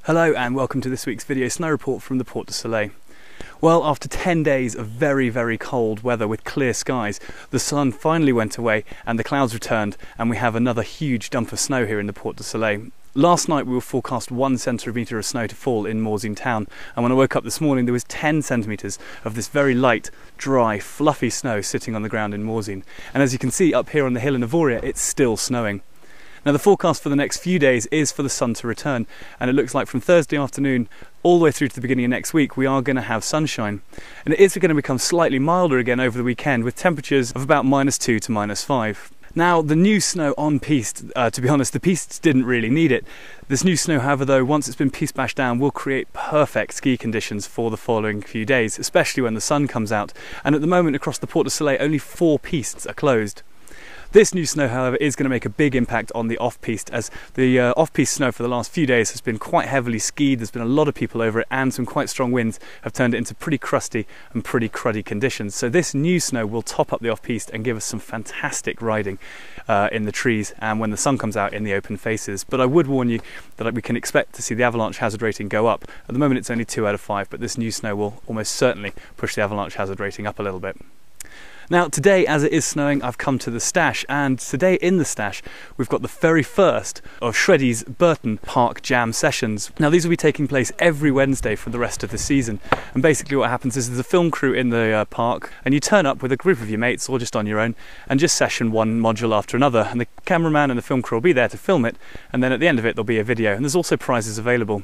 Hello and welcome to this week's video snow report from the Port du Soleil. Well, after 10 days of very cold weather with clear skies, the sun finally went away and the clouds returned, and we have another huge dump of snow here in the Port du Soleil. Last night we were forecast 1 centimetre of snow to fall in Morzine town, and when I woke up this morning there was 10 centimetres of this very light, dry, fluffy snow sitting on the ground in Morzine. And as you can see up here on the hill in Avoriaz, it's still snowing. Now the forecast for the next few days is for the sun to return, and it looks like from Thursday afternoon all the way through to the beginning of next week we are going to have sunshine. And it is going to become slightly milder again over the weekend with temperatures of about -2 to -5. Now the new snow on piste, to be honest, the pistes didn't really need it. This new snow, however, though, once it's been piste bashed down, will create perfect ski conditions for the following few days, especially when the sun comes out. And at the moment across the Port du Soleil only 4 pistes are closed. This new snow, however, is going to make a big impact on the off-piste, as the off-piste snow for the last few days has been quite heavily skied. There's been a lot of people over it, and some quite strong winds have turned it into pretty crusty and pretty cruddy conditions. So this new snow will top up the off-piste and give us some fantastic riding in the trees and when the sun comes out in the open faces. But I would warn you that we can expect to see the avalanche hazard rating go up. At the moment it's only 2 out of 5, but this new snow will almost certainly push the avalanche hazard rating up a little bit. Now today, as it is snowing, I've come to the stash, and today in the stash we've got the very first of Shreddie's Burton Park Jam sessions. Now these will be taking place every Wednesday for the rest of the season, and basically what happens is there's a film crew in the park, and you turn up with a group of your mates or just on your own and just session one module after another, and the cameraman and the film crew will be there to film it, and then at the end of it there'll be a video, and there's also prizes available.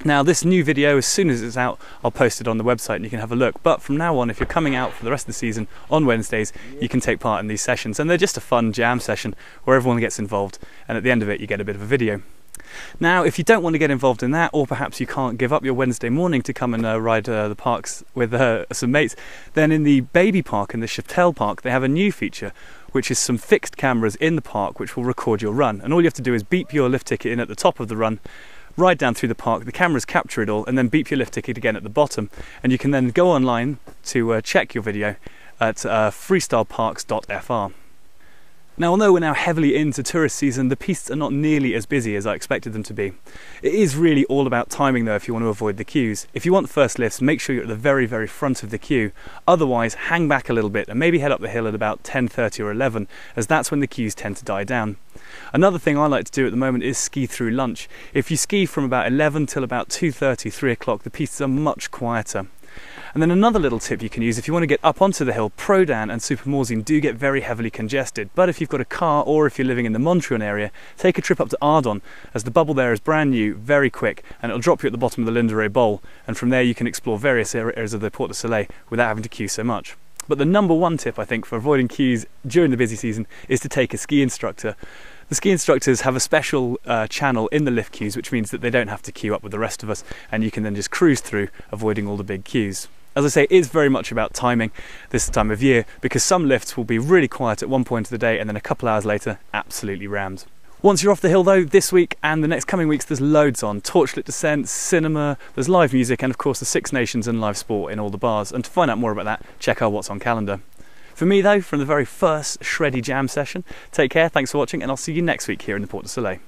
Now this new video, as soon as it's out, I'll post it on the website and you can have a look. But from now on, if you're coming out for the rest of the season on Wednesdays, you can take part in these sessions, and they're just a fun jam session where everyone gets involved, and at the end of it you get a bit of a video. Now if you don't want to get involved in that, or perhaps you can't give up your Wednesday morning to come and ride the parks with some mates, then in the baby park, in the Châtel Park, they have a new feature, which is some fixed cameras in the park which will record your run, and all you have to do is beep your lift ticket in at the top of the run, ride down through the park, the cameras capture it all, and then beep your lift ticket again at the bottom, and you can then go online to check your video at freestyleparks.fr. Now, although we're now heavily into tourist season, the pistes are not nearly as busy as I expected them to be. It is really all about timing though if you want to avoid the queues. If you want first lifts, make sure you're at the very front of the queue. Otherwise, hang back a little bit and maybe head up the hill at about 10:30 or 11, as that's when the queues tend to die down. Another thing I like to do at the moment is ski through lunch. If you ski from about 11 till about 2:30, 3 o'clock, the pistes are much quieter. And then another little tip you can use if you want to get up onto the hill: Prodan and Super Morzine do get very heavily congested, but if you've got a car or if you're living in the Montrion area, take a trip up to Ardon, as the bubble there is brand new, very quick, and it'll drop you at the bottom of the Linderay Bowl, and from there you can explore various areas of the Port du Soleil without having to queue so much. But the number one tip I think for avoiding queues during the busy season is to take a ski instructor. The ski instructors have a special channel in the lift queues, which means that they don't have to queue up with the rest of us, and you can then just cruise through, avoiding all the big queues. As I say, it is very much about timing this time of year, because some lifts will be really quiet at one point of the day and then a couple hours later absolutely rammed. Once you're off the hill though, this week and the next coming weeks there's loads on. Torchlit descents, cinema, there's live music, and of course the Six Nations and live sport in all the bars. And to find out more about that, check our What's On calendar. For me though, from the very first Shreddie Jam session, take care, thanks for watching, and I'll see you next week here in the Port du Soleil.